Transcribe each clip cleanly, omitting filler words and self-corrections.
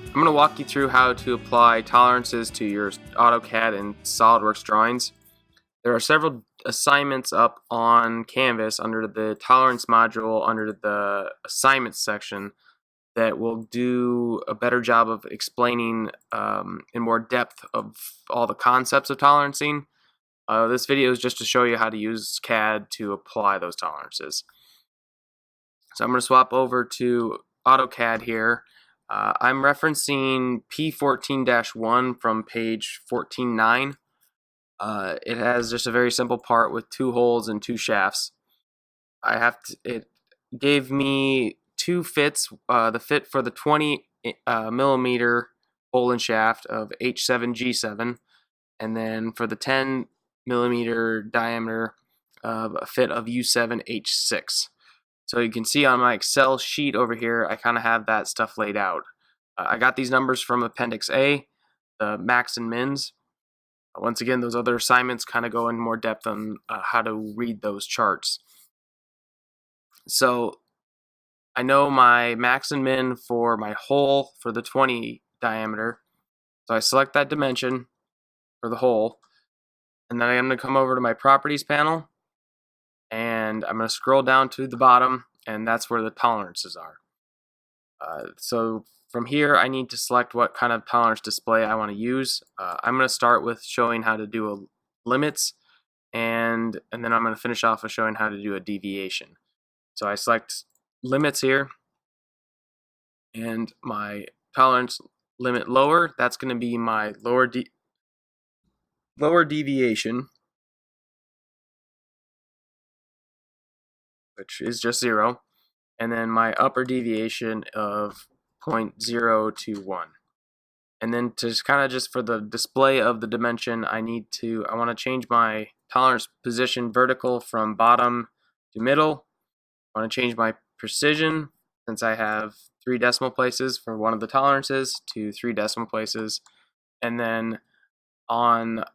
I'm going to walk you through how to apply tolerances to your AutoCAD and SolidWorks drawings. There are several assignments up on Canvas under the tolerance module under the assignments section that will do a better job of explaining in more depth of all the concepts of tolerancing. This video is just to show you how to use CAD to apply those tolerances. So I'm going to swap over to AutoCAD here. I'm referencing P14-1 from page 14.9. It has just a very simple part with 2 holes and 2 shafts. It gave me 2 fits. The fit for the 20 millimeter hole and shaft of H7G7, and then for the 10 millimeter diameter a fit of U7H6. So you can see on my Excel sheet over here, I kind of have that stuff laid out. I got these numbers from Appendix A, the max and mins. Once again, those other assignments kind of go in more depth on how to read those charts. So I know my max and min for my hole for the 20 diameter. So I select that dimension for the hole, and then I'm going to come over to my properties panel, and I'm going to scroll down to the bottom, and that's where the tolerances are. So from here, I need to select what kind of tolerance display I want to use. I'm going to start with showing how to do limits, and then I'm going to finish off with showing how to do a deviation. So I select limits here, and my tolerance limit lower, that's going to be my lower deviation, which is just 0, and then my upper deviation of 0.021. And then to just for the display of the dimension, I want to change my tolerance position vertical from bottom to middle. I want to change my precision, since I have 3 decimal places for one of the tolerances, to 3 decimal places. And then under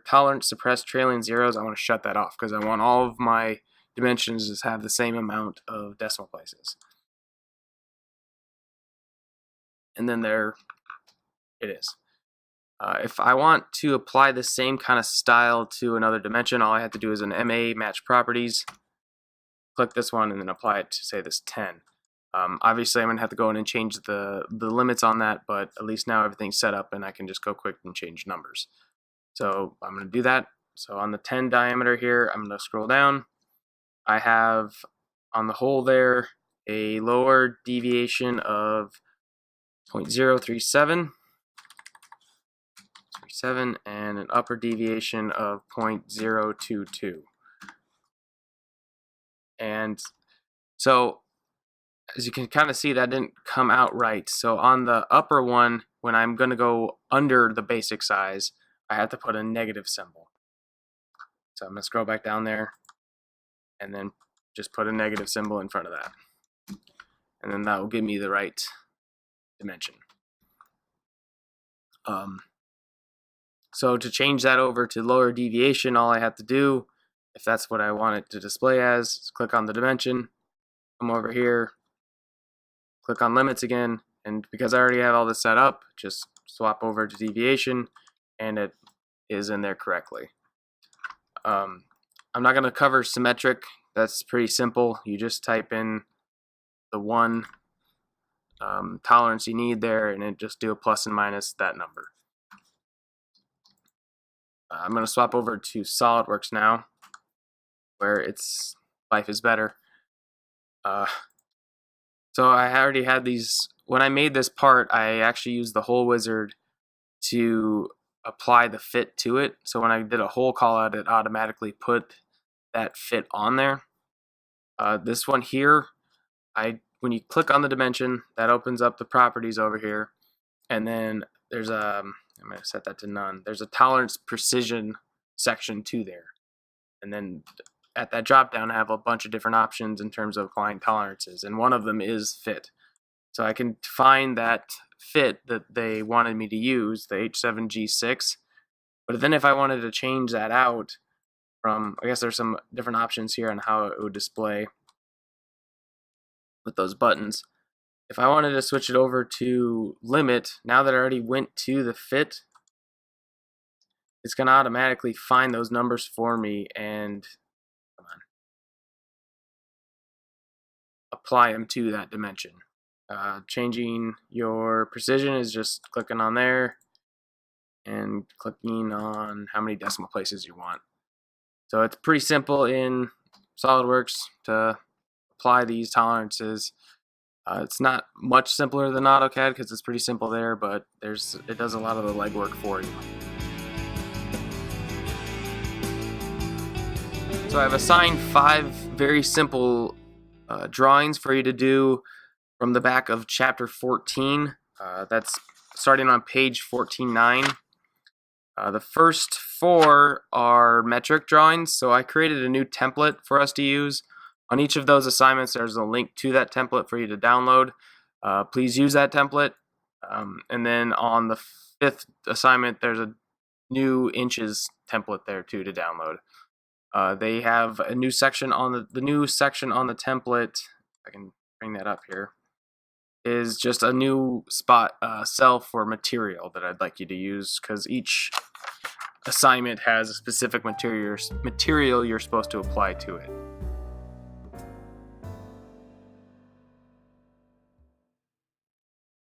tolerance suppressed trailing zeros, I want to shut that off because I want all of my dimensions to have the same amount of decimal places. And then there it is. If I want to apply the same kind of style to another dimension, all I have to do is an MA match properties, click this one, and then apply it to, say, this 10. Obviously, I'm going to have to go in and change the limits on that, but at least now everything's set up and I can just go quick and change numbers. So I'm going to do that. So on the 10 diameter here, I'm going to scroll down. I have on the hole there a lower deviation of 0.037 and an upper deviation of 0.022. And so as you can kind of see, that didn't come out right. So on the upper one, when I'm going to go under the basic size, I have to put a negative symbol. So I'm going to scroll back down there and then just put a negative symbol in front of that. And then that will give me the right dimension. So to change that over to lower deviation, all I have to do, if that's what I want it to display as, is click on the dimension, come over here, click on limits again, and because I already have all this set up, just swap over to deviation, and it is in there correctly. I'm not going to cover symmetric. That's pretty simple. You just type in the one tolerance you need there, and it just do a plus and minus that number. I'm going to swap over to SolidWorks now, where life is better. So I already had these. When I made this part, I actually used the hole wizard to apply the fit to it. So when I did a hole call out, it automatically put that fit on there. This one here, when you click on the dimension, that opens up the properties over here, and then there's I'm going to set that to none. There's a tolerance precision section too there, and then at that drop down I have a bunch of different options in terms of applying tolerances, and one of them is fit. So I can find that fit that they wanted me to use, the H7G6, but then if I wanted to change that out from, I guess there's some different options here on how it would display with those buttons. if I wanted to switch it over to limit, now that I already went to the fit, it's going to automatically find those numbers for me and apply them to that dimension. Changing your precision is just clicking on there and clicking on how many decimal places you want. So it's pretty simple in SolidWorks to apply these tolerances. It's not much simpler than AutoCAD because it's pretty simple there, but it does a lot of the legwork for you. So I've assigned 5 very simple drawings for you to do from the back of chapter 14. That's starting on page 14.9. The first 4 are metric drawings, so I created a new template for us to use. On each of those assignments, there's a link to that template for you to download. Please use that template. And then on the 5th assignment, there's a new inches template there too to download. They have a new section on the new section on the template. I can bring that up here. Is just a new cell for material that I'd like you to use, because each assignment has a specific material you're supposed to apply to it.